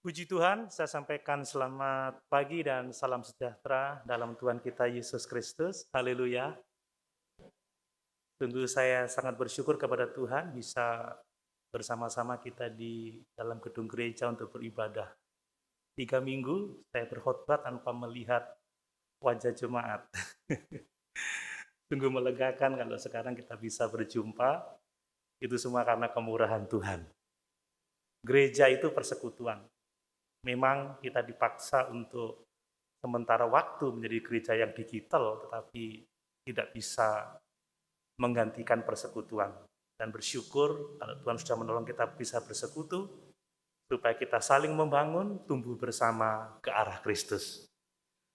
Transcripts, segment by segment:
Puji Tuhan, saya sampaikan selamat pagi dan salam sejahtera dalam Tuhan kita Yesus Kristus. Haleluya. Sungguh saya sangat bersyukur kepada Tuhan bisa bersama-sama kita di dalam gedung gereja untuk beribadah. 3 minggu saya berkhotbah tanpa melihat wajah jemaat. Sungguh melegakan kalau sekarang kita bisa berjumpa. Itu semua karena kemurahan Tuhan. Gereja itu persekutuan. Memang kita dipaksa untuk sementara waktu menjadi gereja yang digital, tetapi tidak bisa menggantikan persekutuan. Dan bersyukur kalau Tuhan sudah menolong kita bisa bersekutu, supaya kita saling membangun, tumbuh bersama ke arah Kristus.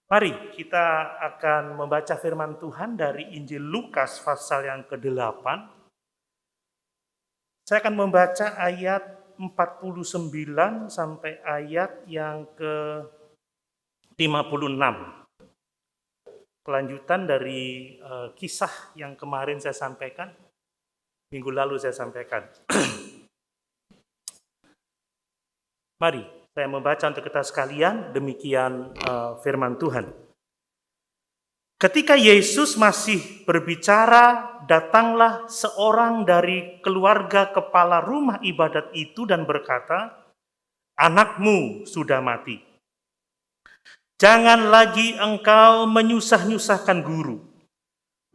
Mari kita akan membaca firman Tuhan dari Injil Lukas pasal yang ke-8. Saya akan membaca ayat 49 sampai ayat yang ke-56. Kelanjutan dari kisah yang kemarin saya sampaikan, minggu lalu saya sampaikan. Mari saya membaca untuk kita sekalian, demikian firman Tuhan. Ketika Yesus masih berbicara, datanglah seorang dari keluarga kepala rumah ibadat itu dan berkata, "Anakmu sudah mati. Jangan lagi engkau menyusah-nyusahkan guru."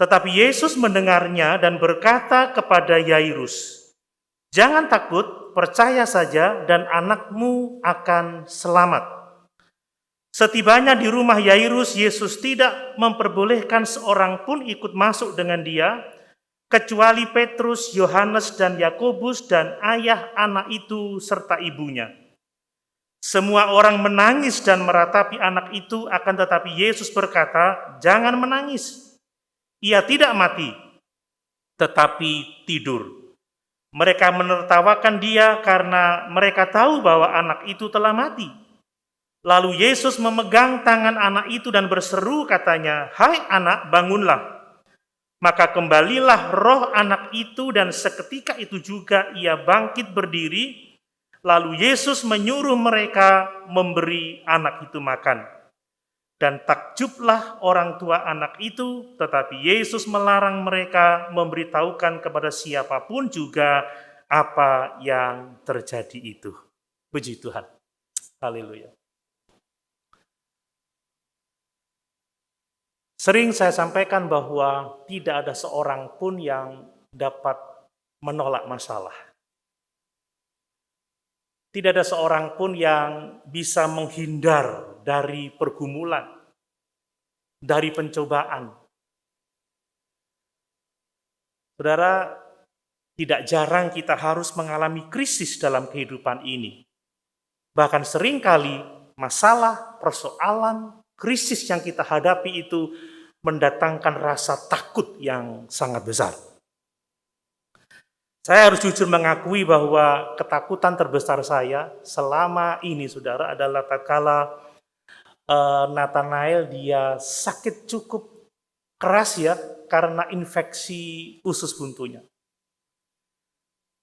Tetapi Yesus mendengarnya dan berkata kepada Yairus, "Jangan takut, percaya saja dan anakmu akan selamat." Setibanya di rumah Yairus, Yesus tidak memperbolehkan seorang pun ikut masuk dengan dia, kecuali Petrus, Yohanes, dan Yakobus, dan ayah anak itu serta ibunya. Semua orang menangis dan meratapi anak itu, akan tetapi Yesus berkata, "Jangan menangis. Ia tidak mati, tetapi tidur." Mereka menertawakan dia karena mereka tahu bahwa anak itu telah mati. Lalu Yesus memegang tangan anak itu dan berseru, katanya, "Hai anak, bangunlah." Maka kembalilah roh anak itu dan seketika itu juga ia bangkit berdiri. Lalu Yesus menyuruh mereka memberi anak itu makan. Dan takjublah orang tua anak itu, tetapi Yesus melarang mereka memberitahukan kepada siapapun juga apa yang terjadi itu. Puji Tuhan. Haleluya. Sering saya sampaikan bahwa tidak ada seorang pun yang dapat menolak masalah. Tidak ada seorang pun yang bisa menghindar dari pergumulan, dari pencobaan. Saudara, tidak jarang kita harus mengalami krisis dalam kehidupan ini. Bahkan seringkali masalah, persoalan, krisis yang kita hadapi itu mendatangkan rasa takut yang sangat besar. Saya harus jujur mengakui bahwa ketakutan terbesar saya selama ini, saudara, adalah tatkala Nathanael dia sakit cukup keras ya karena infeksi usus buntunya.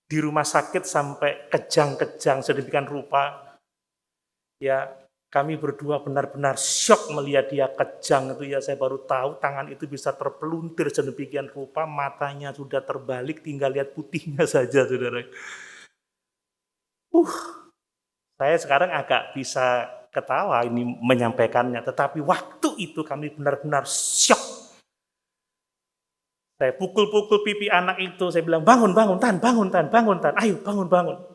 Di rumah sakit sampai kejang-kejang sedemikian rupa, ya kami berdua benar-benar syok melihat dia kejang itu ya. Saya baru tahu tangan itu bisa terpeluntir sedemikian rupa, matanya sudah terbalik, tinggal lihat putihnya saja, saudara. Saya sekarang agak bisa ketawa ini menyampaikannya, tetapi waktu itu kami benar-benar syok. Saya pukul-pukul pipi anak itu, saya bilang, bangun, Tan, ayo bangun.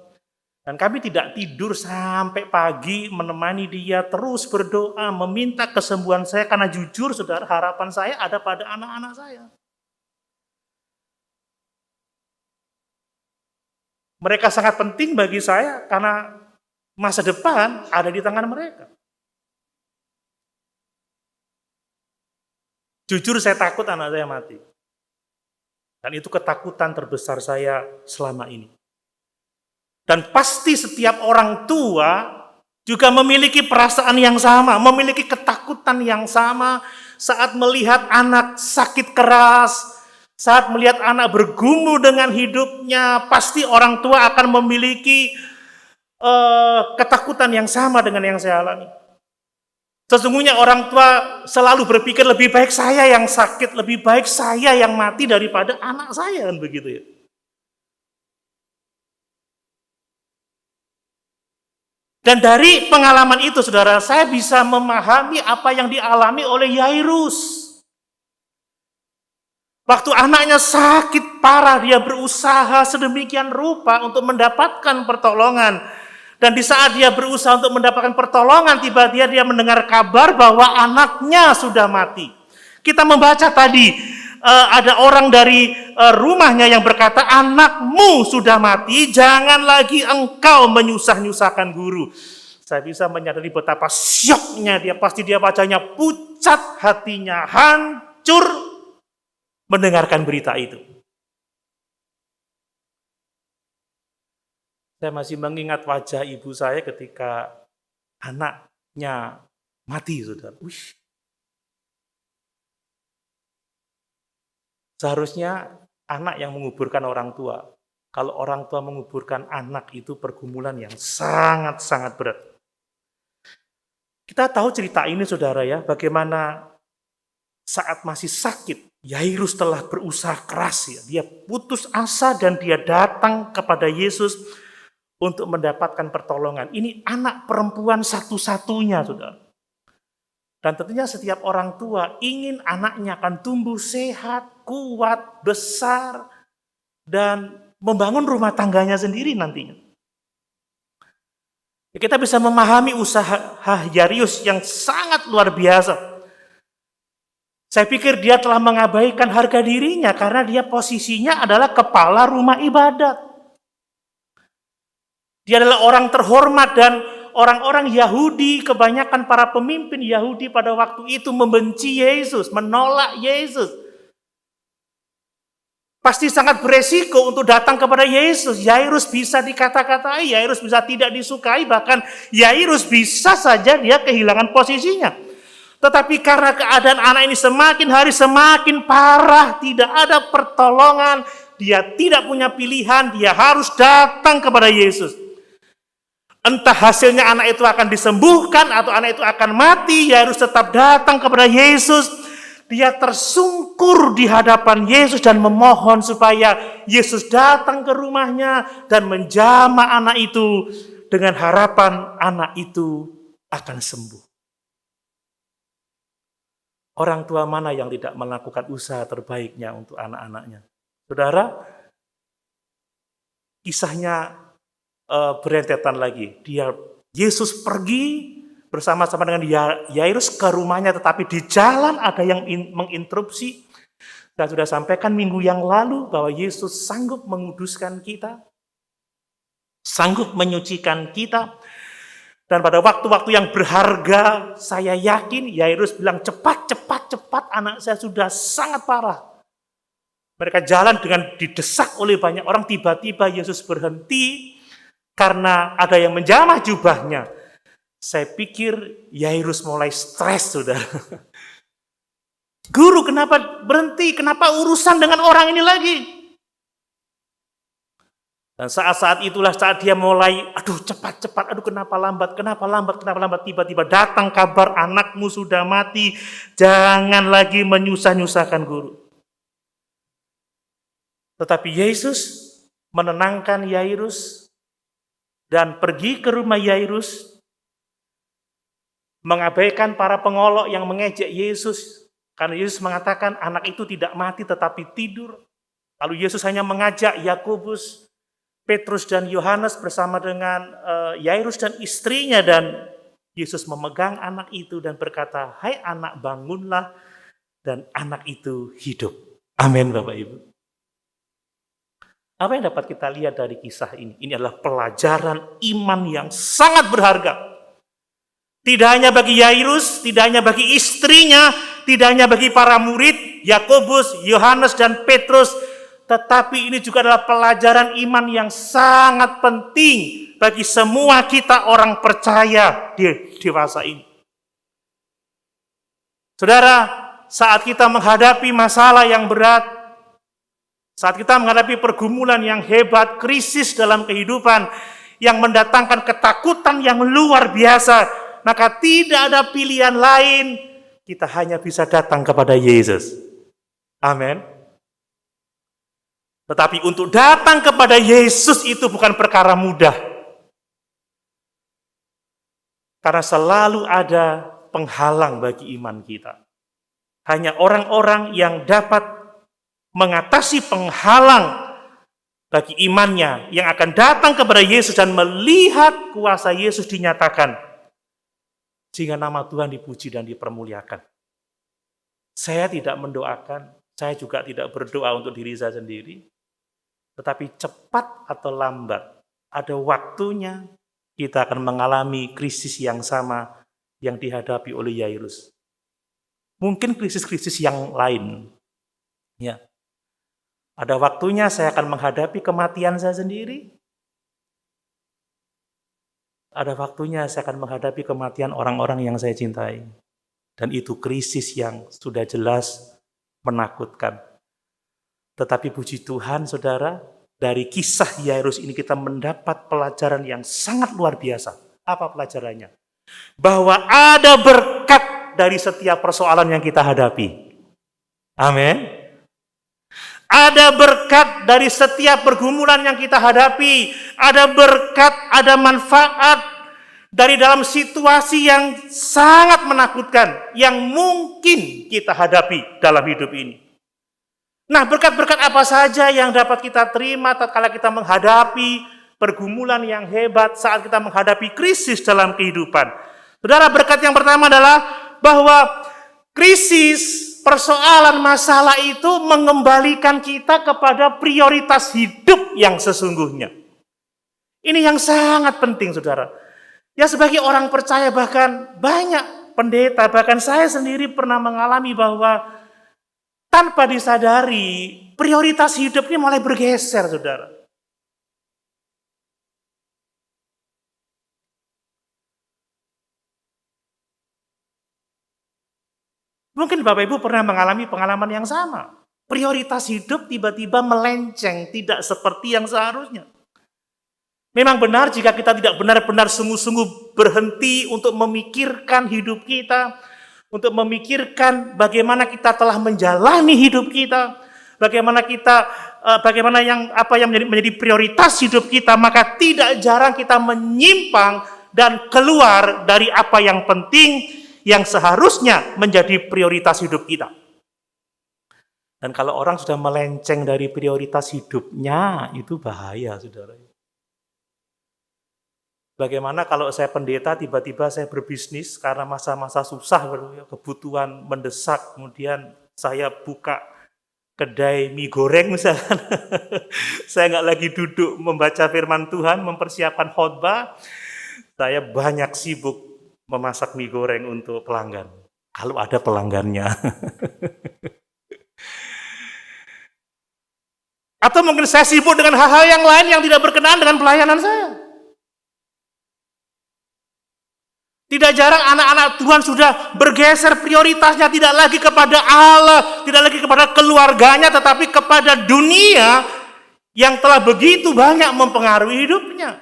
Dan kami tidak tidur sampai pagi menemani dia terus berdoa, meminta kesembuhan saya. Karena jujur saudara, harapan saya ada pada anak-anak saya. Mereka sangat penting bagi saya karena masa depan ada di tangan mereka. Jujur saya takut anak saya mati. Dan itu ketakutan terbesar saya selama ini. Dan pasti setiap orang tua juga memiliki perasaan yang sama, memiliki ketakutan yang sama saat melihat anak sakit keras, saat melihat anak bergumul dengan hidupnya. Pasti orang tua akan memiliki ketakutan yang sama dengan yang saya alami. Sesungguhnya orang tua selalu berpikir lebih baik saya yang sakit, lebih baik saya yang mati daripada anak saya, kan begitu ya. Dan dari pengalaman itu, saudara, saya bisa memahami apa yang dialami oleh Yairus. Waktu anaknya sakit parah, dia berusaha sedemikian rupa untuk mendapatkan pertolongan. Dan di saat dia berusaha untuk mendapatkan pertolongan, tiba-tiba dia mendengar kabar bahwa anaknya sudah mati. Kita membaca tadi, ada orang dari rumahnya yang berkata, anakmu sudah mati, jangan lagi engkau menyusah-nyusahkan guru. Saya bisa menyadari betapa syoknya dia, pasti dia bacanya pucat hatinya, hancur mendengarkan berita itu. Saya masih mengingat wajah ibu saya ketika anaknya mati, saudara. Seharusnya anak yang menguburkan orang tua. Kalau orang tua menguburkan anak, itu pergumulan yang sangat-sangat berat. Kita tahu cerita ini, saudara ya, bagaimana saat masih sakit, Yairus telah berusaha keras ya. Dia putus asa dan dia datang kepada Yesus untuk mendapatkan pertolongan. Ini anak perempuan satu-satunya, saudara. Dan tentunya setiap orang tua ingin anaknya akan tumbuh sehat, kuat, besar, dan membangun rumah tangganya sendiri nantinya. Kita bisa memahami usaha Yairus yang sangat luar biasa. Saya pikir dia telah mengabaikan harga dirinya karena dia posisinya adalah kepala rumah ibadat. Dia adalah orang terhormat dan orang-orang Yahudi, kebanyakan para pemimpin Yahudi pada waktu itu membenci Yesus, menolak Yesus. Pasti sangat beresiko untuk datang kepada Yesus. Yairus bisa dikata-katai, Yairus bisa tidak disukai, bahkan Yairus bisa saja dia kehilangan posisinya. Tetapi karena keadaan anak ini semakin hari semakin parah, tidak ada pertolongan, dia tidak punya pilihan, dia harus datang kepada Yesus. Entah hasilnya anak itu akan disembuhkan atau anak itu akan mati, Yairus tetap datang kepada Yesus. Dia tersungkur di hadapan Yesus dan memohon supaya Yesus datang ke rumahnya dan menjamah anak itu dengan harapan anak itu akan sembuh. Orang tua mana yang tidak melakukan usaha terbaiknya untuk anak-anaknya? Saudara, kisahnya berentetan lagi. Yesus pergi bersama-sama dengan Yairus ke rumahnya, tetapi di jalan ada yang menginterupsi. Saya sudah sampaikan minggu yang lalu bahwa Yesus sanggup menguduskan kita, sanggup menyucikan kita. Dan pada waktu-waktu yang berharga, saya yakin Yairus bilang, cepat, anak saya sudah sangat parah. Mereka jalan dengan didesak oleh banyak orang, tiba-tiba Yesus berhenti karena ada yang menjamah jubahnya. Saya pikir Yairus mulai stres, saudara. Guru, kenapa berhenti? Kenapa urusan dengan orang ini lagi? Dan saat-saat itulah saat dia mulai, aduh cepat, aduh kenapa lambat, tiba-tiba datang kabar anakmu sudah mati, jangan lagi menyusah-nyusahkan guru. Tetapi Yesus menenangkan Yairus dan pergi ke rumah Yairus, mengabaikan para pengolok yang mengejek Yesus, karena Yesus mengatakan anak itu tidak mati tetapi tidur. Lalu Yesus hanya mengajak Yakobus, Petrus dan Yohanes bersama dengan Yairus dan istrinya, dan Yesus memegang anak itu dan berkata, hai anak, bangunlah, dan anak itu hidup. Amin, Bapak Ibu. Apa yang dapat kita lihat dari kisah ini? Ini adalah pelajaran iman yang sangat berharga. Tidak hanya bagi Yairus, tidak hanya bagi istrinya, tidak hanya bagi para murid, Yakobus, Yohanes, dan Petrus, tetapi ini juga adalah pelajaran iman yang sangat penting bagi semua kita orang percaya di dewasa ini. Saudara, saat kita menghadapi masalah yang berat, saat kita menghadapi pergumulan yang hebat, krisis dalam kehidupan, yang mendatangkan ketakutan yang luar biasa, maka tidak ada pilihan lain, kita hanya bisa datang kepada Yesus. Amin. Tetapi untuk datang kepada Yesus itu bukan perkara mudah. Karena selalu ada penghalang bagi iman kita. Hanya orang-orang yang dapat mengatasi penghalang bagi imannya, yang akan datang kepada Yesus dan melihat kuasa Yesus dinyatakan, sehingga nama Tuhan dipuji dan dipermuliakan. Saya tidak mendoakan, saya juga tidak berdoa untuk diri saya sendiri, tetapi cepat atau lambat, ada waktunya kita akan mengalami krisis yang sama yang dihadapi oleh Yairus. Mungkin krisis-krisis yang lain. Ya. Ada waktunya saya akan menghadapi kematian saya sendiri. Ada waktunya saya akan menghadapi kematian orang-orang yang saya cintai. Dan itu krisis yang sudah jelas menakutkan. Tetapi puji Tuhan, saudara, dari kisah Yairus ini kita mendapat pelajaran yang sangat luar biasa. Apa pelajarannya? Bahwa ada berkat dari setiap persoalan yang kita hadapi. Amin. Ada berkat dari setiap pergumulan yang kita hadapi. Ada berkat, ada manfaat dari dalam situasi yang sangat menakutkan yang mungkin kita hadapi dalam hidup ini. Nah, berkat-berkat apa saja yang dapat kita terima tatkala kita menghadapi pergumulan yang hebat saat kita menghadapi krisis dalam kehidupan. Saudara, berkat yang pertama adalah bahwa krisis, persoalan, masalah itu mengembalikan kita kepada prioritas hidup yang sesungguhnya. Ini yang sangat penting, saudara. Ya, sebagai orang percaya, bahkan banyak pendeta, bahkan saya sendiri pernah mengalami bahwa tanpa disadari, prioritas hidup ini mulai bergeser, saudara. Mungkin Bapak Ibu pernah mengalami pengalaman yang sama. Prioritas hidup tiba-tiba melenceng, tidak seperti yang seharusnya. Memang benar jika kita tidak benar-benar sungguh-sungguh berhenti untuk memikirkan hidup kita, untuk memikirkan bagaimana kita telah menjalani hidup kita, bagaimana apa yang menjadi prioritas hidup kita, maka tidak jarang kita menyimpang dan keluar dari apa yang penting yang seharusnya menjadi prioritas hidup kita. Dan kalau orang sudah melenceng dari prioritas hidupnya, itu bahaya, saudara. Bagaimana kalau saya pendeta, tiba-tiba saya berbisnis karena masa-masa susah, kebutuhan mendesak, kemudian saya buka kedai mie goreng misalkan. Saya nggak lagi duduk membaca firman Tuhan, mempersiapkan khotbah, saya banyak sibuk memasak mie goreng untuk pelanggan. Kalau ada pelanggannya. Atau mungkin saya sibuk dengan hal-hal yang lain yang tidak berkenaan dengan pelayanan saya. Tidak jarang anak-anak Tuhan sudah bergeser prioritasnya tidak lagi kepada Allah, tidak lagi kepada keluarganya, tetapi kepada dunia yang telah begitu banyak mempengaruhi hidupnya.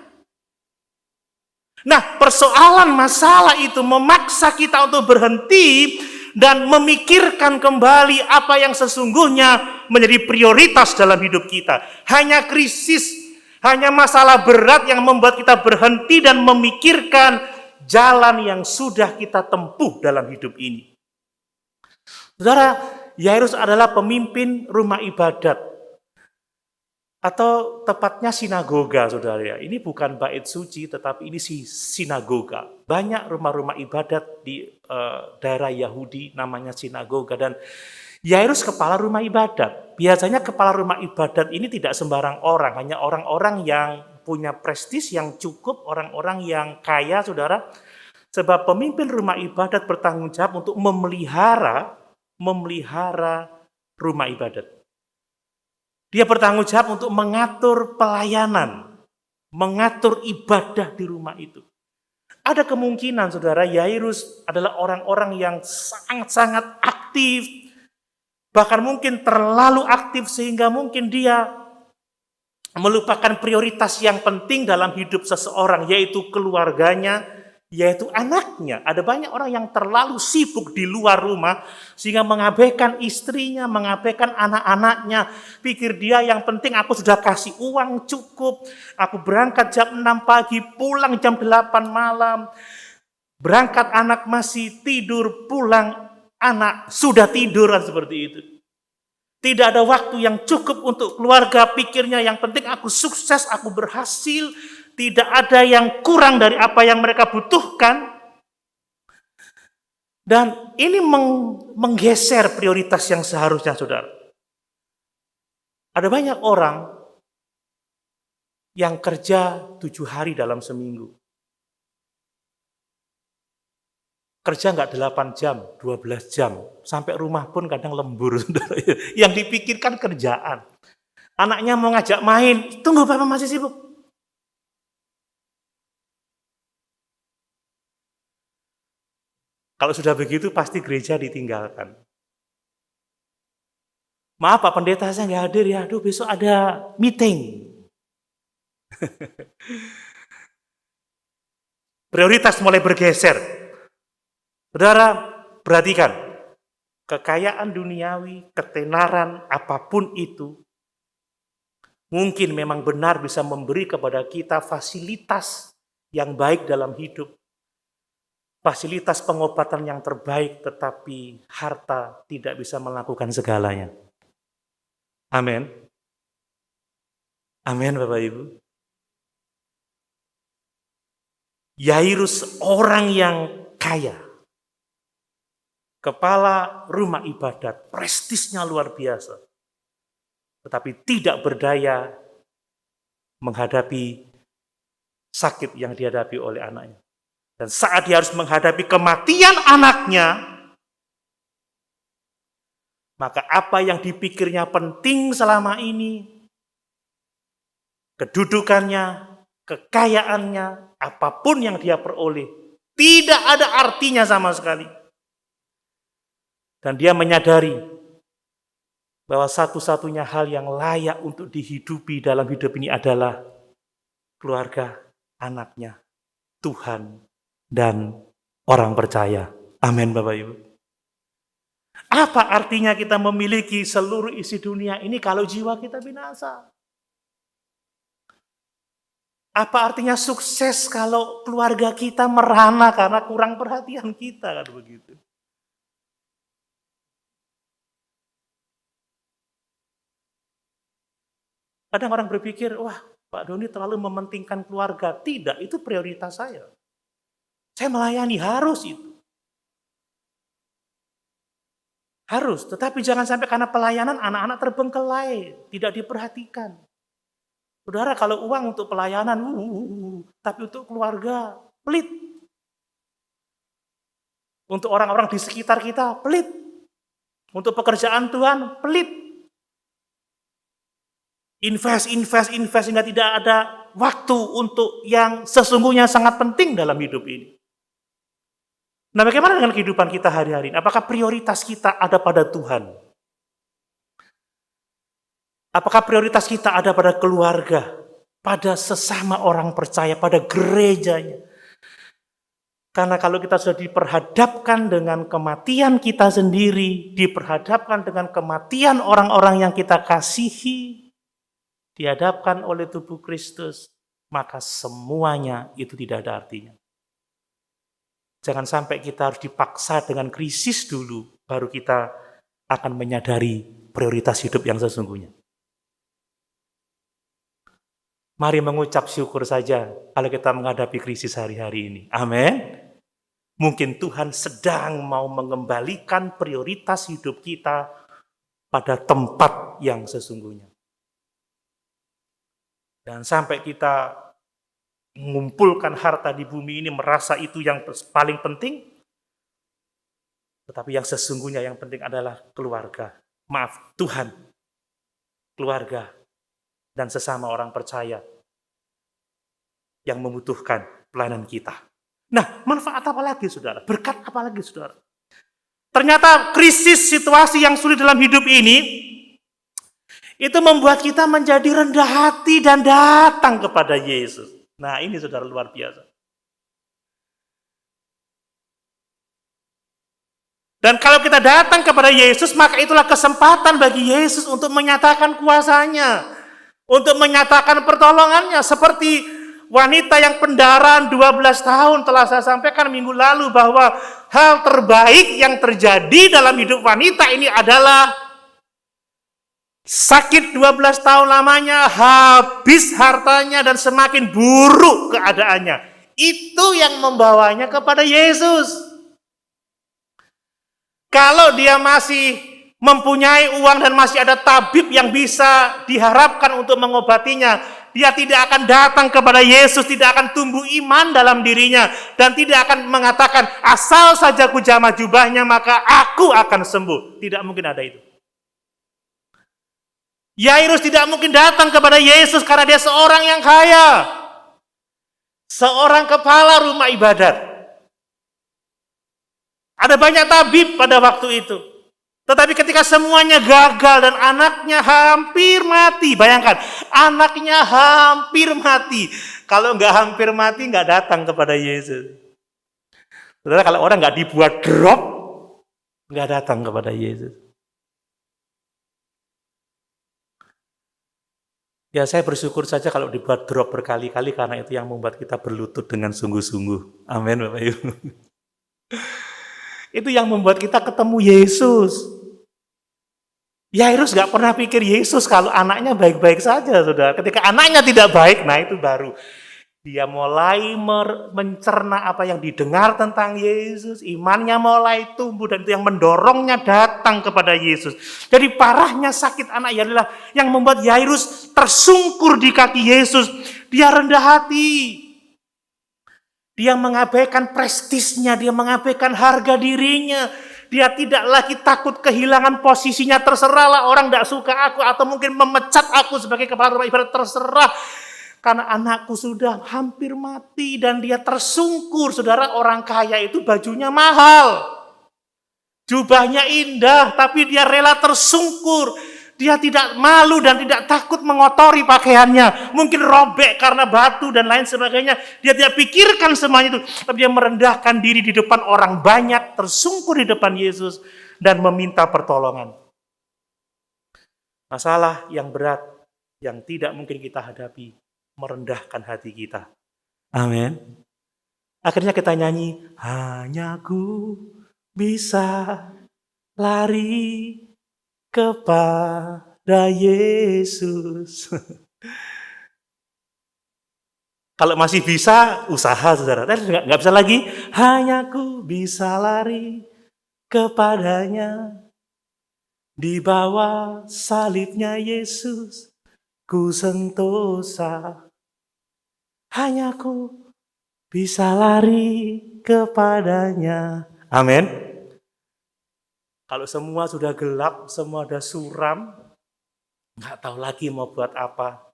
Nah, persoalan masalah itu memaksa kita untuk berhenti dan memikirkan kembali apa yang sesungguhnya menjadi prioritas dalam hidup kita. Hanya krisis, hanya masalah berat yang membuat kita berhenti dan memikirkan jalan yang sudah kita tempuh dalam hidup ini. Saudara, Yairus adalah pemimpin rumah ibadat. Atau tepatnya sinagoga, saudara. Ini bukan bait suci, tetapi ini sinagoga. Banyak rumah-rumah ibadat di daerah Yahudi namanya sinagoga. Dan Yairus kepala rumah ibadat. Biasanya kepala rumah ibadat ini tidak sembarang orang. Hanya orang-orang yang punya prestis yang cukup, orang-orang yang kaya, saudara. Sebab pemimpin rumah ibadat bertanggung jawab untuk memelihara rumah ibadat. Dia bertanggung jawab untuk mengatur pelayanan, mengatur ibadah di rumah itu. Ada kemungkinan, saudara, Yairus adalah orang-orang yang sangat-sangat aktif, bahkan mungkin terlalu aktif sehingga mungkin dia melupakan prioritas yang penting dalam hidup seseorang, yaitu keluarganya, yaitu anaknya. Ada banyak orang yang terlalu sibuk di luar rumah, sehingga mengabaikan istrinya, mengabaikan anak-anaknya. Pikir dia yang penting aku sudah kasih uang cukup, aku berangkat jam 6 pagi, pulang jam 8 malam. Berangkat anak masih tidur, pulang anak sudah tiduran, seperti itu. Tidak ada waktu yang cukup untuk keluarga, pikirnya yang penting aku sukses, aku berhasil. Tidak ada yang kurang dari apa yang mereka butuhkan. Dan ini menggeser prioritas yang seharusnya, saudara. Ada banyak orang yang kerja 7 hari dalam seminggu. Kerja nggak 8 jam, 12 jam. Sampai rumah pun kadang lembur. Yang dipikirkan kerjaan. Anaknya mau ngajak main, tunggu Bapak masih sibuk. Kalau sudah begitu pasti gereja ditinggalkan. Maaf Pak Pendeta, saya nggak hadir ya. Aduh, besok ada meeting. Prioritas mulai bergeser. Saudara, perhatikan, kekayaan duniawi, ketenaran, apapun itu, mungkin memang benar bisa memberi kepada kita fasilitas yang baik dalam hidup, fasilitas pengobatan yang terbaik, tetapi harta tidak bisa melakukan segalanya. Amin. Amin, Bapak Ibu. Yairus, orang yang kaya, kepala rumah ibadat, prestisnya luar biasa, tetapi tidak berdaya menghadapi sakit yang dihadapi oleh anaknya. Dan saat dia harus menghadapi kematian anaknya, maka apa yang dipikirnya penting selama ini, kedudukannya, kekayaannya, apapun yang dia peroleh, tidak ada artinya sama sekali. Dan dia menyadari bahwa satu-satunya hal yang layak untuk dihidupi dalam hidup ini adalah keluarga, anaknya, Tuhan, dan orang percaya. Amin, Bapak Ibu. Apa artinya kita memiliki seluruh isi dunia ini kalau jiwa kita binasa? Apa artinya sukses kalau keluarga kita merana karena kurang perhatian kita, kan begitu? Kadang orang berpikir, wah Pak Doni terlalu mementingkan keluarga. Tidak, itu prioritas saya. Saya melayani, harus itu. Harus, tetapi jangan sampai karena pelayanan anak-anak terbengkelai, tidak diperhatikan. Saudara, kalau uang untuk pelayanan, tapi untuk keluarga, pelit. Untuk orang-orang di sekitar kita, pelit. Untuk pekerjaan Tuhan, pelit. Invest sehingga tidak ada waktu untuk yang sesungguhnya sangat penting dalam hidup ini. Nah, bagaimana dengan kehidupan kita hari-hari ini? Apakah prioritas kita ada pada Tuhan? Apakah prioritas kita ada pada keluarga, pada sesama orang percaya, pada gerejanya? Karena kalau kita sudah diperhadapkan dengan kematian kita sendiri, diperhadapkan dengan kematian orang-orang yang kita kasihi, dihadapkan oleh tubuh Kristus, maka semuanya itu tidak ada artinya. Jangan sampai kita harus dipaksa dengan krisis dulu, baru kita akan menyadari prioritas hidup yang sesungguhnya. Mari mengucap syukur saja kalau kita menghadapi krisis hari-hari ini. Amin. Mungkin Tuhan sedang mau mengembalikan prioritas hidup kita pada tempat yang sesungguhnya. Dan sampai kita mengumpulkan harta di bumi ini, merasa itu yang paling penting, tetapi yang sesungguhnya yang penting adalah keluarga. Maaf, Tuhan, keluarga, dan sesama orang percaya yang membutuhkan pelayanan kita. Nah, manfaat apa lagi, saudara? Berkat apa lagi, saudara? Ternyata krisis situasi yang sulit dalam hidup ini Itu membuat kita menjadi rendah hati dan datang kepada Yesus. Nah, ini saudara luar biasa. Dan kalau kita datang kepada Yesus, maka itulah kesempatan bagi Yesus untuk menyatakan kuasanya, untuk menyatakan pertolongannya. Seperti wanita yang pendarahan 12 tahun telah saya sampaikan minggu lalu bahwa hal terbaik yang terjadi dalam hidup wanita ini adalah sakit 12 tahun lamanya, habis hartanya dan semakin buruk keadaannya. Itu yang membawanya kepada Yesus. Kalau dia masih mempunyai uang dan masih ada tabib yang bisa diharapkan untuk mengobatinya, dia tidak akan datang kepada Yesus, tidak akan tumbuh iman dalam dirinya, dan tidak akan mengatakan, asal saja ku jamah jubahnya, maka aku akan sembuh. Tidak mungkin ada itu. Yairus tidak mungkin datang kepada Yesus karena dia seorang yang kaya, seorang kepala rumah ibadat. Ada banyak tabib pada waktu itu. Tetapi ketika semuanya gagal dan anaknya hampir mati. Bayangkan, anaknya hampir mati. Kalau nggak hampir mati, nggak datang kepada Yesus. Saudara, kalau orang nggak dibuat drop, nggak datang kepada Yesus. Ya, saya bersyukur saja kalau dibuat drop berkali-kali, karena itu yang membuat kita berlutut dengan sungguh-sungguh. Amin, Bapak Ibu. Itu yang membuat kita ketemu Yesus. Yairus gak pernah pikir Yesus kalau anaknya baik-baik saja, saudara. Ketika anaknya tidak baik, nah itu baru dia mulai mencerna apa yang didengar tentang Yesus. Imannya mulai tumbuh dan itu yang mendorongnya datang kepada Yesus. Jadi parahnya sakit anak adalah yang membuat Yairus tersungkur di kaki Yesus. Dia rendah hati. Dia mengabaikan prestisnya, dia mengabaikan harga dirinya. Dia tidak lagi takut kehilangan posisinya, terserahlah orang tidak suka aku atau mungkin memecat aku sebagai kepala rumah ibadat, terserah. Karena anakku sudah hampir mati dan dia tersungkur. Saudara, orang kaya itu bajunya mahal. Jubahnya indah, tapi dia rela tersungkur. Dia tidak malu dan tidak takut mengotori pakaiannya. Mungkin robek karena batu dan lain sebagainya. Dia tidak pikirkan semuanya itu. Tapi dia merendahkan diri di depan orang banyak. Tersungkur di depan Yesus. Dan meminta pertolongan. Masalah yang berat. Yang tidak mungkin kita hadapi. Merendahkan hati kita. Amin. Akhirnya kita nyanyi. Hanya ku bisa lari kepada Yesus. Kalau masih bisa, usaha saudara. Nggak bisa lagi. Hanya ku bisa lari kepadanya. Di bawah salibnya Yesus, ku sentosa. Hanya ku bisa lari kepadanya. Amin. Kalau semua sudah gelap, semua sudah suram, nggak tahu lagi mau buat apa.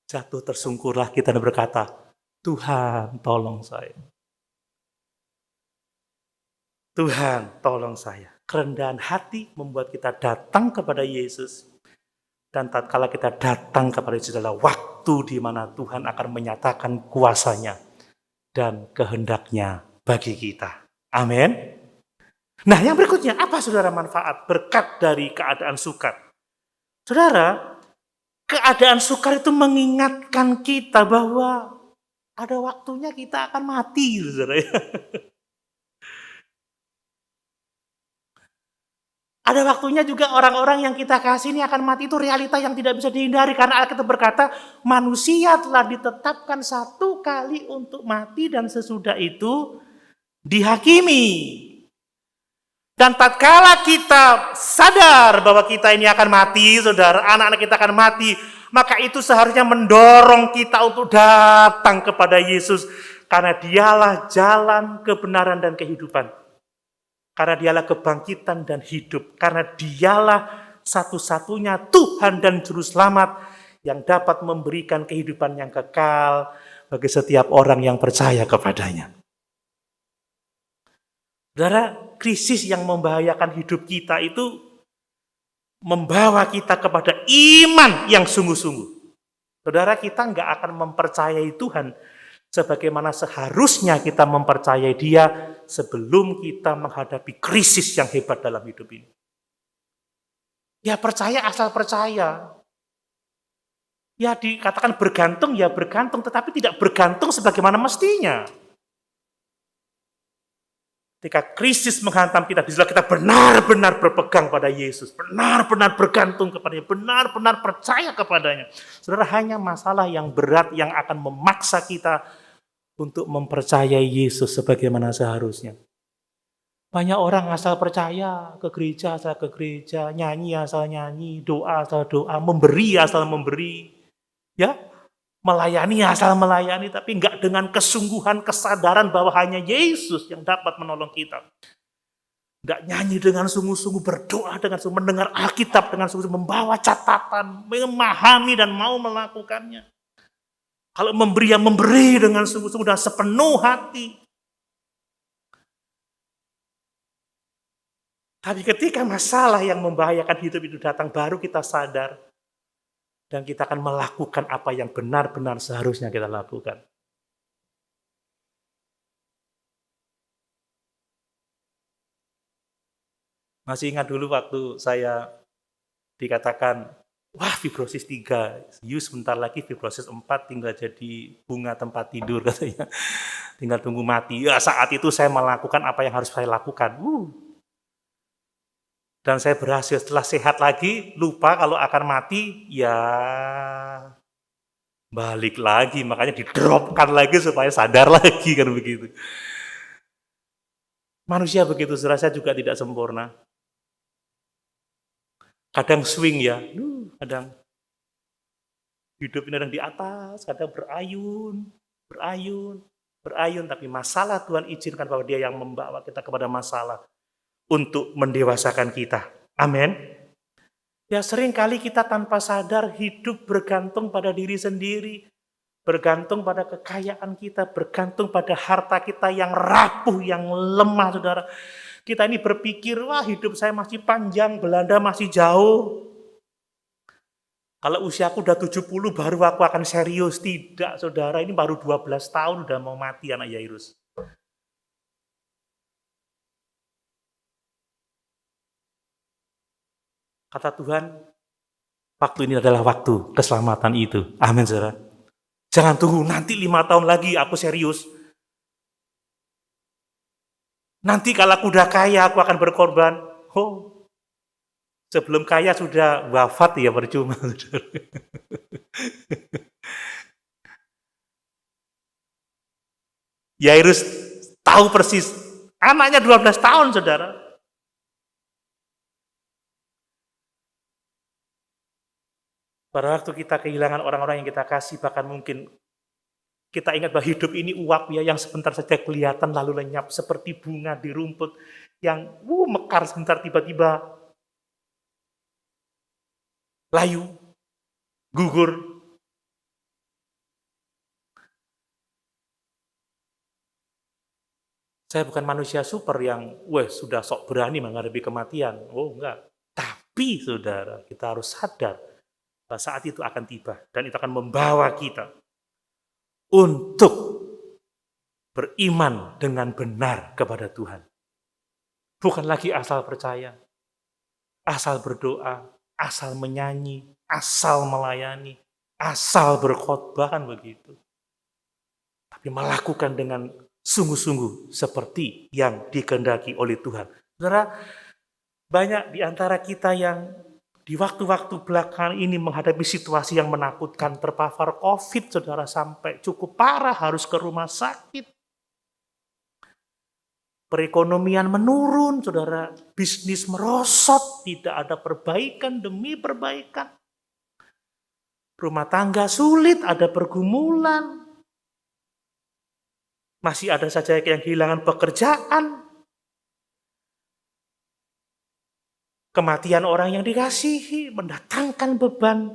Jatuh tersungkurlah kita dan berkata, Tuhan tolong saya. Tuhan tolong saya. Kerendahan hati membuat kita datang kepada Yesus. Dan tatkala kita datang kepada Yesus adalah waktu di mana Tuhan akan menyatakan kuasanya dan kehendaknya bagi kita. Amin. Nah, yang berikutnya, apa saudara manfaat berkat dari keadaan sukar? Saudara, keadaan sukar itu mengingatkan kita bahwa ada waktunya kita akan mati, saudara. Ada waktunya juga orang-orang yang kita kasih ini akan mati, itu realita yang tidak bisa dihindari. Karena Alkitab berkata, manusia telah ditetapkan satu kali untuk mati dan sesudah itu dihakimi. Dan tatkala kita sadar bahwa kita ini akan mati, saudara, anak-anak kita akan mati, maka itu seharusnya mendorong kita untuk datang kepada Yesus. Karena dialah jalan, kebenaran, dan kehidupan. Karena dialah kebangkitan dan hidup. Karena dialah satu-satunya Tuhan dan Juru Selamat yang dapat memberikan kehidupan yang kekal bagi setiap orang yang percaya kepadanya. Saudara, krisis yang membahayakan hidup kita itu membawa kita kepada iman yang sungguh-sungguh. Saudara, kita nggak akan mempercayai Tuhan sebagaimana seharusnya kita mempercayai Dia sebelum kita menghadapi krisis yang hebat dalam hidup ini. Ya percaya asal percaya. Ya dikatakan bergantung, ya bergantung, tetapi tidak bergantung sebagaimana mestinya. Ketika krisis menghantam kita, disitulah kita benar-benar berpegang pada Yesus, benar-benar bergantung kepadanya, benar-benar percaya kepadanya. Saudara, hanya masalah yang berat yang akan memaksa kita untuk mempercayai Yesus sebagaimana seharusnya. Banyak orang asal percaya, ke gereja asal ke gereja, nyanyi asal nyanyi, doa asal doa, memberi asal memberi, ya, melayani asal melayani, tapi enggak dengan kesungguhan, kesadaran bahwa hanya Yesus yang dapat menolong kita. Enggak nyanyi dengan sungguh-sungguh, berdoa dengan sungguh, mendengar Alkitab dengan sungguh-sungguh, membawa catatan, memahami dan mau melakukannya. Kalau memberi, ya memberi dengan sungguh-sungguh dan sepenuh hati. Tapi ketika masalah yang membahayakan hidup itu datang, baru kita sadar. Dan kita akan melakukan apa yang benar-benar seharusnya kita lakukan. Masih ingat dulu waktu saya dikatakan, wah fibrosis 3, sebentar lagi fibrosis 4, tinggal jadi bunga tempat tidur katanya. Tinggal tunggu mati. Ya saat itu saya melakukan apa yang harus saya lakukan. Dan saya berhasil, setelah sehat lagi, lupa kalau akan mati, ya balik lagi, makanya didropkan lagi supaya sadar lagi, kan begitu. Manusia begitu, saya juga tidak sempurna. Kadang swing ya, kadang hidup ini kadang di atas, kadang berayun, tapi masalah Tuhan izinkan bahwa Dia yang membawa kita kepada masalah untuk mendewasakan kita. Amin. Ya sering kali kita tanpa sadar hidup bergantung pada diri sendiri, bergantung pada kekayaan kita, bergantung pada harta kita yang rapuh, yang lemah, saudara. Kita ini berpikir, wah hidup saya masih panjang, Belanda masih jauh. Kalau usiaku udah 70 baru aku akan serius. Tidak, saudara, ini baru 12 tahun udah mau mati anak Yairus. Kata Tuhan, waktu ini adalah waktu keselamatan itu. Amin, saudara. Jangan tunggu, nanti 5 tahun lagi aku serius. Nanti kalau aku udah kaya, aku akan berkorban. Sebelum kaya sudah wafat ya, percuma. Yairus tahu persis, anaknya 12 tahun, saudara. Pada waktu kita kehilangan orang-orang yang kita kasih, bahkan mungkin kita ingat bahwa hidup ini uap ya, yang sebentar saja kelihatan lalu lenyap, seperti bunga di rumput yang mekar sebentar tiba-tiba layu, gugur. Saya bukan manusia super yang sudah sok berani menghadapi kematian. Enggak. Tapi saudara, kita harus sadar bahwa saat itu akan tiba dan itu akan membawa kita untuk beriman dengan benar kepada Tuhan. Bukan lagi asal percaya, asal berdoa, asal menyanyi, asal melayani, asal berkhotbah, kan begitu. Tapi melakukan dengan sungguh-sungguh seperti yang dikehendaki oleh Tuhan. Saudara, banyak di antara kita yang di waktu-waktu belakangan ini menghadapi situasi yang menakutkan, terpapar COVID, saudara, sampai cukup parah, harus ke rumah sakit. Perekonomian menurun, saudara, bisnis merosot, tidak ada perbaikan demi perbaikan. Rumah tangga sulit, ada pergumulan. Masih ada saja yang kehilangan pekerjaan. Kematian orang yang dikasihi mendatangkan beban.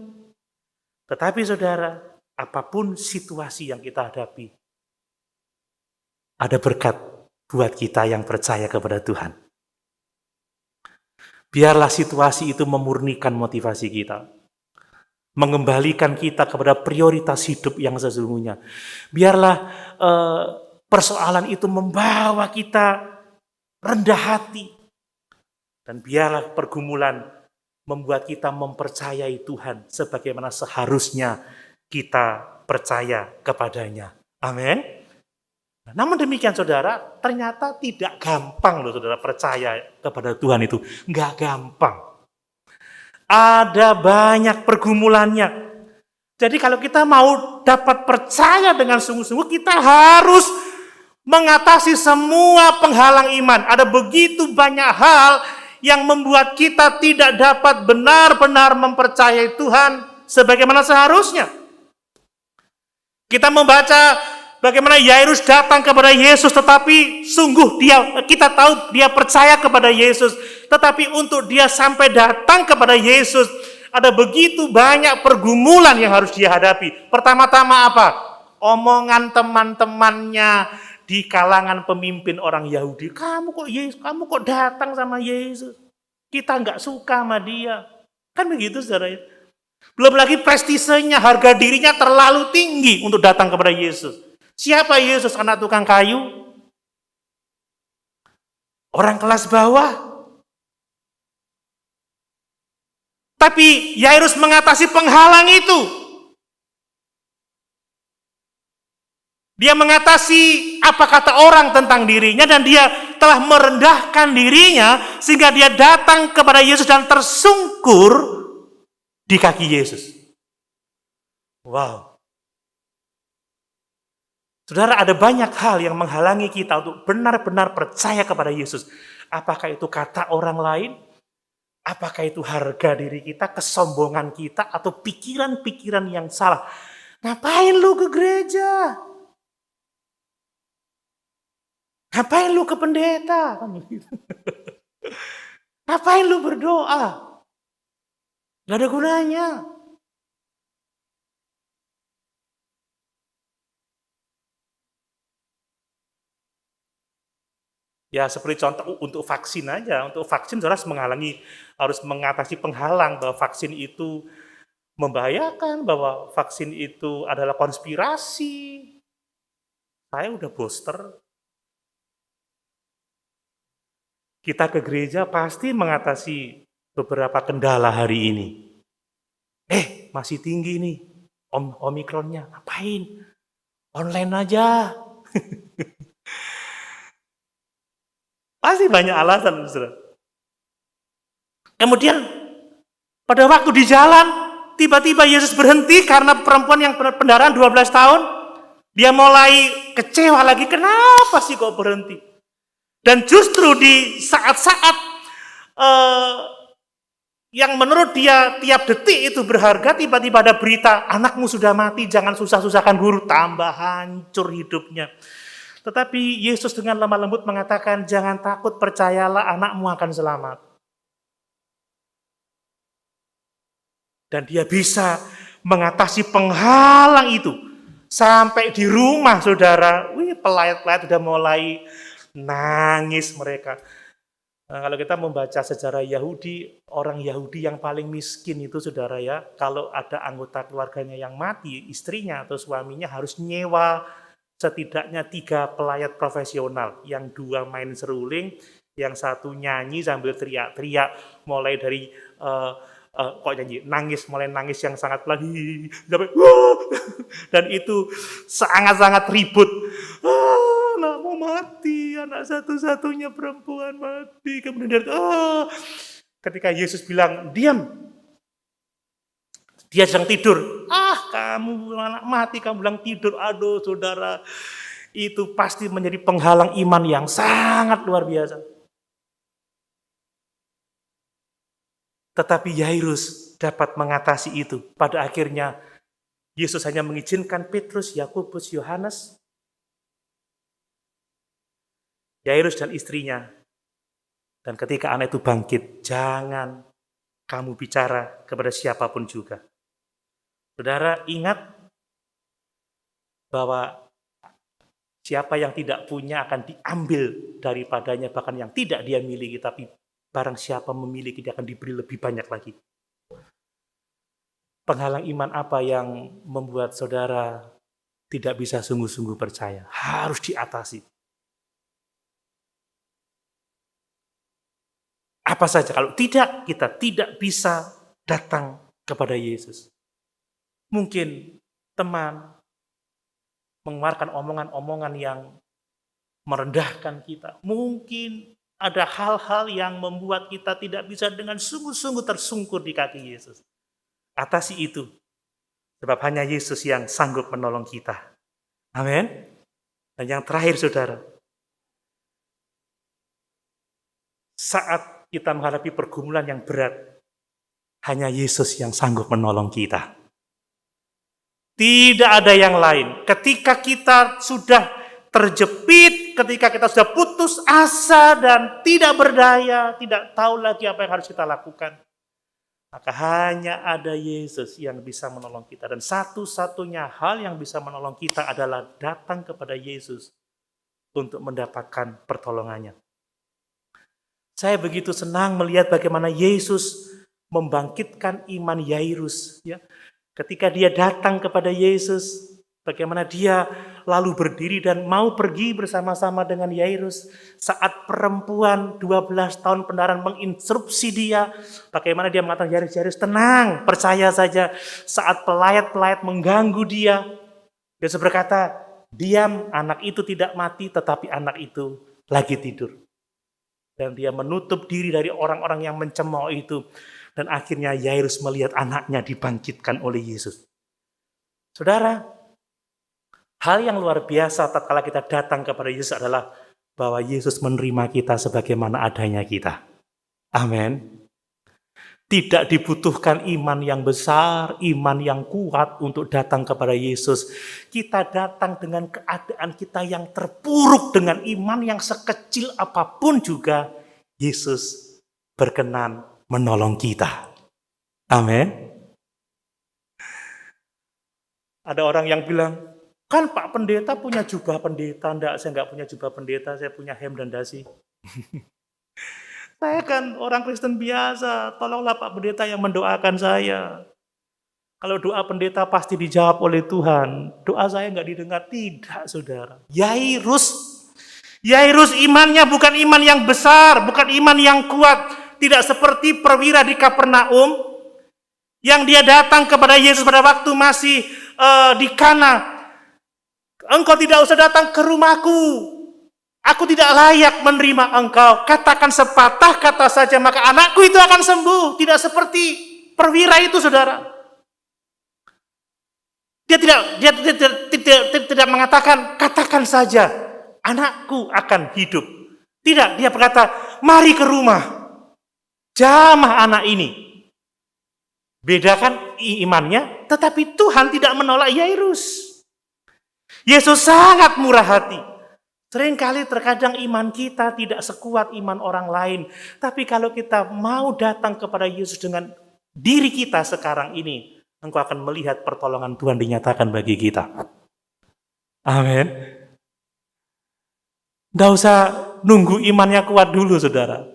Tetapi saudara, apapun situasi yang kita hadapi, ada berkat buat kita yang percaya kepada Tuhan. Biarlah situasi itu memurnikan motivasi kita, mengembalikan kita kepada prioritas hidup yang sesungguhnya. Biarlah persoalan itu membawa kita rendah hati, dan biarlah pergumulan membuat kita mempercayai Tuhan sebagaimana seharusnya kita percaya kepadanya. Amin. Namun demikian saudara, ternyata tidak gampang loh saudara percaya kepada Tuhan itu. Nggak gampang. Ada banyak pergumulannya. Jadi kalau kita mau dapat percaya dengan sungguh-sungguh, kita harus mengatasi semua penghalang iman. Ada begitu banyak hal yang membuat kita tidak dapat benar-benar mempercayai Tuhan sebagaimana seharusnya. Kita membaca bagaimana Yairus datang kepada Yesus, tetapi sungguh kita tahu dia percaya kepada Yesus. Tetapi untuk dia sampai datang kepada Yesus, ada begitu banyak pergumulan yang harus dia hadapi. Pertama-tama apa? Omongan teman-temannya di kalangan pemimpin orang Yahudi. Kamu kok datang sama Yesus? Kita nggak suka sama dia. Kan begitu saudara. Belum lagi prestisenya, harga dirinya terlalu tinggi untuk datang kepada Yesus. Siapa Yesus? Anak tukang kayu? Orang kelas bawah? Tapi Yairus mengatasi penghalang itu. Dia mengatasi apa kata orang tentang dirinya, dan dia telah merendahkan dirinya sehingga dia datang kepada Yesus dan tersungkur di kaki Yesus. Wow. Saudara, ada banyak hal yang menghalangi kita untuk benar-benar percaya kepada Yesus. Apakah itu kata orang lain? Apakah itu harga diri kita, kesombongan kita, atau pikiran-pikiran yang salah? Ngapain lu ke gereja? Ngapain lu ke pendeta? Ngapain lu berdoa? Gak ada gunanya. Ya seperti contoh untuk vaksin aja. Untuk vaksin harus mengatasi penghalang bahwa vaksin itu membahayakan, bahwa vaksin itu adalah konspirasi. Saya udah booster. Kita ke gereja pasti mengatasi beberapa kendala hari ini. Masih tinggi nih Omikronnya. Ngapain? Online aja. Pasti banyak alasan, saudara. Kemudian pada waktu di jalan, tiba-tiba Yesus berhenti karena perempuan yang pendarahan 12 tahun. Dia mulai kecewa lagi, kenapa sih kok berhenti? Dan justru di saat-saat yang menurut dia tiap detik itu berharga, tiba-tiba ada berita, anakmu sudah mati, jangan susah-susahkan guru, tambah hancur hidupnya. Tetapi Yesus dengan lemah lembut mengatakan, jangan takut, percayalah anakmu akan selamat. Dan dia bisa mengatasi penghalang itu. Sampai di rumah saudara, pelayat-pelayat sudah mulai nangis mereka. Nah, kalau kita membaca sejarah Yahudi, orang Yahudi yang paling miskin itu saudara ya, kalau ada anggota keluarganya yang mati, istrinya atau suaminya harus nyewa setidaknya 3 pelayat profesional, yang 2 main seruling, yang 1 nyanyi sambil teriak-teriak, mulai dari mulai nangis yang sangat pelan, sampai dan itu sangat-sangat ribut. Anak mau mati, anak satu-satunya perempuan mati. Kemudian ketika Yesus bilang, diam. Dia sedang tidur. Kamu anak mati, kamu bilang tidur. Aduh saudara, itu pasti menjadi penghalang iman yang sangat luar biasa. Tetapi Yairus dapat mengatasi itu. Pada akhirnya Yesus hanya mengizinkan Petrus, Yakobus, Yohanes, Yairus dan istrinya. Dan ketika anak itu bangkit, jangan kamu bicara kepada siapapun juga. Saudara, ingat bahwa siapa yang tidak punya akan diambil daripadanya, bahkan yang tidak dia miliki. Tapi Barang siapa memiliki, dia akan diberi lebih banyak lagi. Penghalang iman apa yang membuat saudara tidak bisa sungguh-sungguh percaya? Harus diatasi. Apa saja? Kalau tidak, kita tidak bisa datang kepada Yesus. Mungkin teman mengeluarkan omongan-omongan yang merendahkan kita. Mungkin ada hal-hal yang membuat kita tidak bisa dengan sungguh-sungguh tersungkur di kaki Yesus. Atasi itu. Sebab hanya Yesus yang sanggup menolong kita. Amin. Dan yang terakhir saudara. Saat kita menghadapi pergumulan yang berat, hanya Yesus yang sanggup menolong kita. Tidak ada yang lain. Ketika kita sudah terjepit, ketika kita sudah putus asa dan tidak berdaya, tidak tahu lagi apa yang harus kita lakukan, maka hanya ada Yesus yang bisa menolong kita. Dan satu-satunya hal yang bisa menolong kita adalah datang kepada Yesus untuk mendapatkan pertolongannya. Saya begitu senang melihat bagaimana Yesus membangkitkan iman Yairus. Ya. Ketika dia datang kepada Yesus, bagaimana dia lalu berdiri dan mau pergi bersama-sama dengan Yairus. Saat perempuan 12 tahun pendaran menginstruksi dia, bagaimana dia mengatakan, Yairus, tenang, percaya saja. Saat pelayat-pelayat mengganggu dia, Yesus berkata, diam, anak itu tidak mati, tetapi anak itu lagi tidur. Dan dia menutup diri dari orang-orang yang mencemooh itu. Dan akhirnya Yairus melihat anaknya dibangkitkan oleh Yesus. Saudara, hal yang luar biasa tatkala kita datang kepada Yesus adalah bahwa Yesus menerima kita sebagaimana adanya kita. Amin. Tidak dibutuhkan iman yang besar, iman yang kuat untuk datang kepada Yesus. Kita datang dengan keadaan kita yang terpuruk, dengan iman yang sekecil apapun juga, Yesus berkenan menolong kita. Amin. Ada orang yang bilang, kan Pak Pendeta punya jubah pendeta. Enggak, saya enggak punya jubah pendeta, saya punya hem dan dasi. Saya kan orang Kristen biasa, tolonglah Pak Pendeta yang mendoakan saya. Kalau doa pendeta pasti dijawab oleh Tuhan. Doa saya enggak didengar. Tidak, saudara. Yairus imannya bukan iman yang besar, bukan iman yang kuat. Tidak seperti perwira di Kapernaum, yang dia datang kepada Yesus pada waktu masih di Kana. Engkau tidak usah datang ke rumahku. Aku tidak layak menerima engkau. Katakan sepatah kata saja, maka anakku itu akan sembuh. Tidak seperti perwira itu, saudara. Dia tidak mengatakan, katakan saja, anakku akan hidup. Tidak, dia berkata, mari ke rumah. Jamah anak ini. Bedakan imannya, tetapi Tuhan tidak menolak Yairus. Yesus sangat murah hati. Seringkali terkadang iman kita tidak sekuat iman orang lain. Tapi kalau kita mau datang kepada Yesus dengan diri kita sekarang ini, engkau akan melihat pertolongan Tuhan dinyatakan bagi kita. Amin. Tidak usah nunggu imannya kuat dulu, saudara.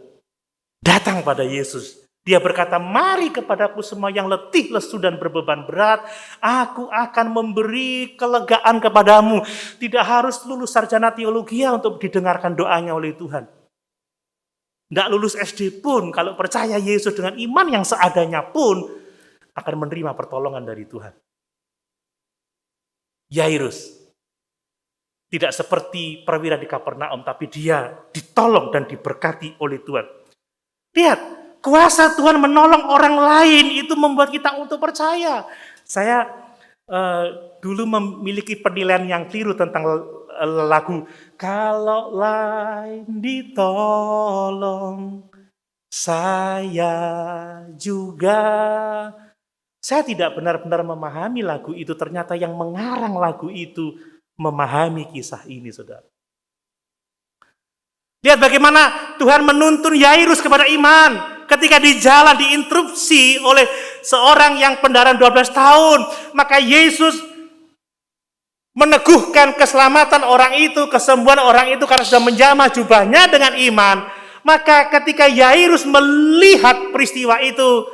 Datang pada Yesus. Dia berkata, mari kepadaku semua yang letih, lesu, dan berbeban berat. Aku akan memberi kelegaan kepadamu. Tidak harus lulus sarjana teologi untuk didengarkan doanya oleh Tuhan. Tidak lulus SD pun, kalau percaya Yesus dengan iman yang seadanya pun, akan menerima pertolongan dari Tuhan. Yairus tidak seperti perwira di Kapernaum, tapi dia ditolong dan diberkati oleh Tuhan. Lihat, kuasa Tuhan menolong orang lain itu membuat kita untuk percaya. Saya dulu memiliki penilaian yang keliru tentang lagu Kalau lain ditolong, saya juga. Saya tidak benar-benar memahami lagu itu. Ternyata yang mengarang lagu itu memahami kisah ini, saudara. Lihat bagaimana Tuhan menuntun Yairus kepada iman. Ketika di jalan diinterupsi oleh seorang yang pendaran 12 tahun. Maka Yesus meneguhkan keselamatan orang itu, kesembuhan orang itu karena sudah menjamah jubahnya dengan iman. Maka ketika Yairus melihat peristiwa itu,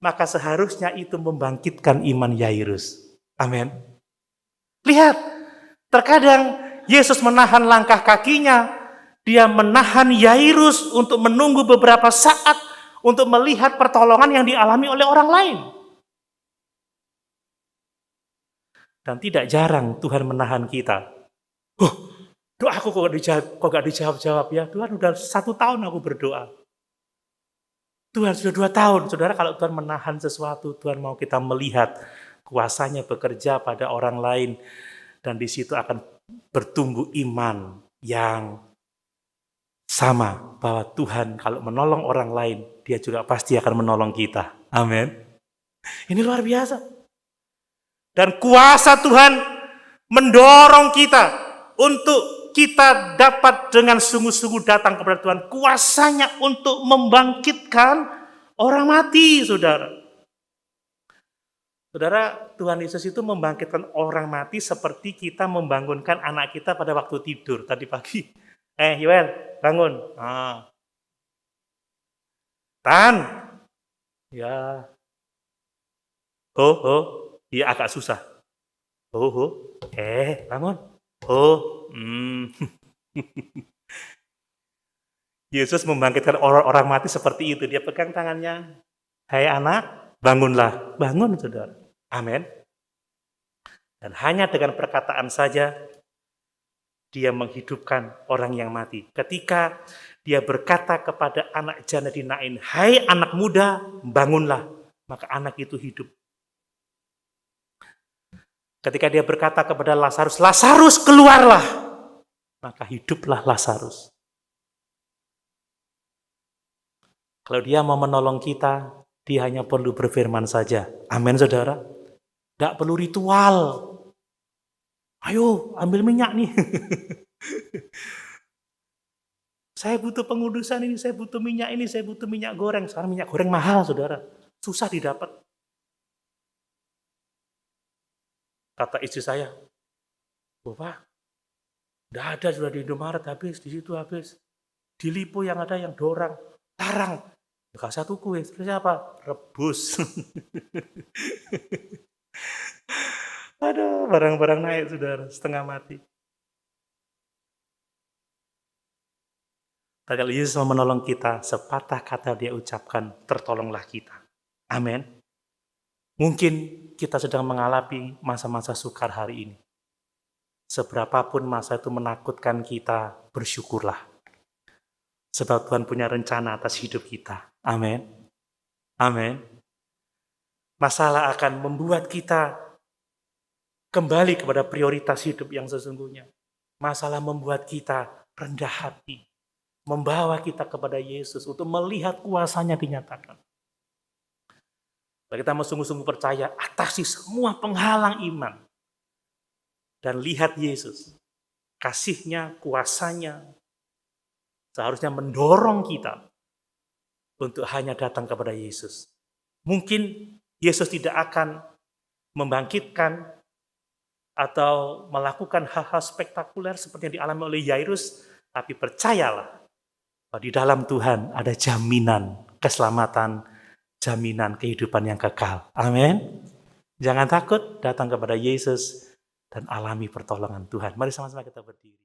maka seharusnya itu membangkitkan iman Yairus. Amin. Lihat, terkadang Yesus menahan langkah kakinya, dia menahan Yairus untuk menunggu beberapa saat untuk melihat pertolongan yang dialami oleh orang lain. Dan tidak jarang Tuhan menahan kita. Doaku kok gak dijawab-jawab ya. Tuhan udah 1 tahun aku berdoa. Tuhan sudah 2 tahun. Saudara, kalau Tuhan menahan sesuatu, Tuhan mau kita melihat kuasanya bekerja pada orang lain. Dan di situ akan bertumbuh iman yang sama. Bahwa Tuhan kalau menolong orang lain, dia juga pasti akan menolong kita. Amin. Ini luar biasa. Dan kuasa Tuhan mendorong kita untuk kita dapat dengan sungguh-sungguh datang kepada Tuhan. Kuasanya untuk membangkitkan orang mati, saudara. Saudara, Tuhan Yesus itu membangkitkan orang mati seperti kita membangunkan anak kita pada waktu tidur tadi pagi. Yoel, bangun. Tan. Ya. Iya agak susah. Bangun. Yesus membangkitkan orang mati seperti itu. Dia pegang tangannya. Hai anak, bangunlah. Bangun, saudara. Amin. Dan hanya dengan perkataan saja, dia menghidupkan orang yang mati. Ketika dia berkata kepada anak janda di Nain, hai anak muda, bangunlah. Maka anak itu hidup. Ketika dia berkata kepada Lazarus, Lazarus keluarlah. Maka hiduplah Lazarus. Kalau dia mau menolong kita, dia hanya perlu berfirman saja. Amin, saudara. Tidak perlu ritual. Ayo, ambil minyak nih. Saya butuh pengudusan ini, saya butuh minyak ini, saya butuh minyak goreng. Sekarang minyak goreng mahal, saudara. Susah didapat. Kata istri saya, Bapak, tidak ada sudah di Indomaret habis, di situ habis. Di Lipo yang ada yang dorang, larang. Gak satu kue, terus apa? Rebus. Aduh, barang-barang naik, saudara, setengah mati. Kalau Yesus mau menolong kita, sepatah kata dia ucapkan, tertolonglah kita. Amin. Mungkin kita sedang mengalami masa-masa sukar hari ini. Seberapapun masa itu menakutkan kita, bersyukurlah. Sebab Tuhan punya rencana atas hidup kita. Amin. Amin. Masalah akan membuat kita kembali kepada prioritas hidup yang sesungguhnya. Masalah membuat kita rendah hati. Membawa kita kepada Yesus untuk melihat kuasanya dinyatakan. Kita mau sungguh-sungguh percaya, atasi semua penghalang iman. Dan lihat Yesus. Kasihnya, kuasanya, seharusnya mendorong kita untuk hanya datang kepada Yesus. Mungkin Yesus tidak akan membangkitkan atau melakukan hal-hal spektakuler seperti yang dialami oleh Yairus, tapi percayalah bahwa di dalam Tuhan ada jaminan keselamatan, jaminan kehidupan yang kekal. Amin. Jangan takut, datang kepada Yesus dan alami pertolongan Tuhan. Mari sama-sama kita berdiri.